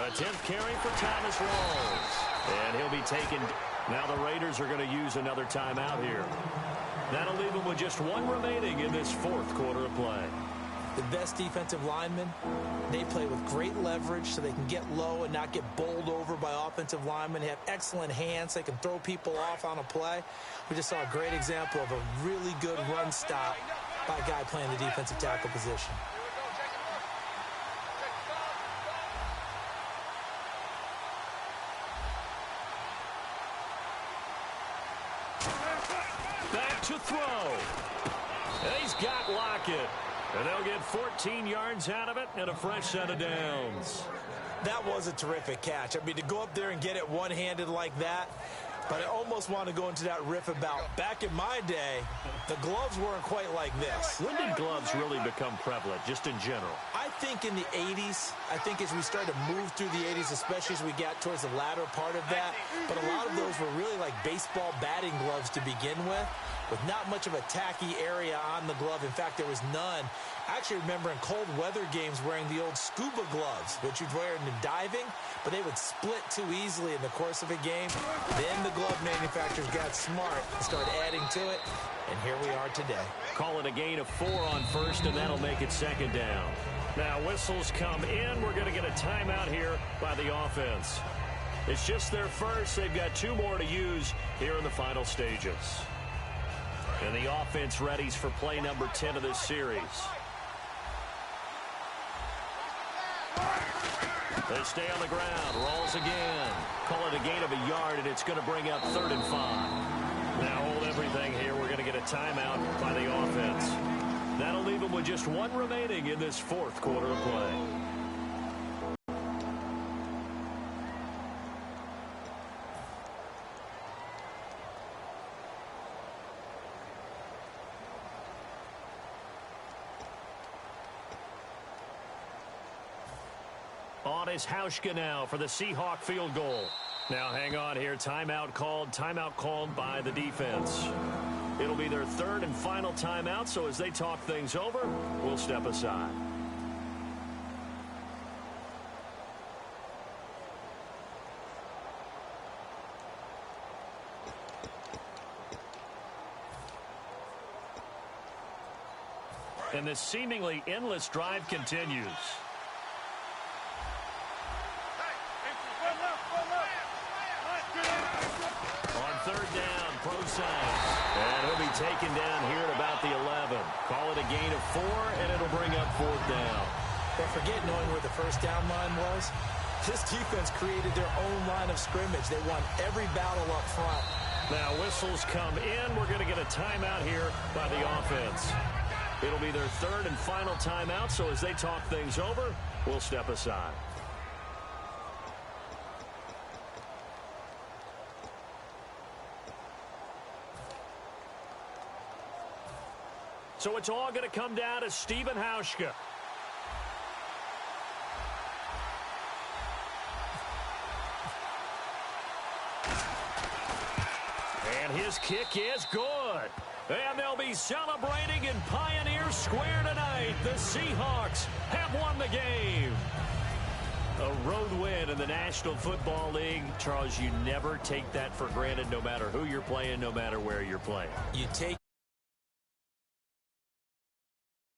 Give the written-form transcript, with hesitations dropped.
10th carry for Thomas Rawls. And he'll be taken. Now the Raiders are going to use another timeout here. That'll leave them with just one remaining in this fourth quarter of play. The best defensive linemen, they play with great leverage so they can get low and not get bowled over by offensive linemen. They have excellent hands. They can throw people off on a play. We just saw a great example of a really good run stop by a guy playing the defensive tackle position. Back to throw. And he's got Lockett. And they'll get 14 yards out of it and a fresh set of downs. That was a terrific catch. I mean, to go up there and get it one-handed like that, but I almost want to go into that riff about back in my day, the gloves weren't quite like this. When did gloves really become prevalent, just in general? I think in the 80s. I think as we started to move through the 80s, especially as we got towards the latter part of that. But a lot of those were really like baseball batting gloves to begin with not much of a tacky area on the glove. In fact, there was none. I actually remember in cold weather games wearing the old scuba gloves, which you'd wear in diving, but they would split too easily in the course of a game. Then the glove manufacturers got smart and started adding to it, and here we are today. Call it a gain of 4 on first, and that'll make it second down. Now whistles come in. We're going to get a timeout here by the offense. It's just their first. They've got 2 more to use here in the final stages. And the offense readies for play number 10 of this series. They stay on the ground. Rolls again. Call it a gain of a yard, and it's going to bring up 3rd and 5. Now hold everything here. We're going to get a timeout by the offense. That'll leave them with just 1 remaining in this fourth quarter of play. On is Hauschka now for the Seahawk field goal. Now hang on here. Timeout called by the defense. It'll be their 3rd and final timeout, so as they talk things over, we'll step aside. And this seemingly endless drive continues. And he'll be taken down here at about the 11. Call it a gain of 4, and it'll bring up 4th down. But forget knowing where the first down line was. This defense created their own line of scrimmage. They won every battle up front. Now whistles come in. We're going to get a timeout here by the offense. It'll be their 3rd and final timeout, so as they talk things over, we'll step aside. So it's all going to come down to Stephen Hauschka. And his kick is good. And they'll be celebrating in Pioneer Square tonight. The Seahawks have won the game. A road win in the National Football League. Charles, you never take that for granted, no matter who you're playing, no matter where you're playing. You take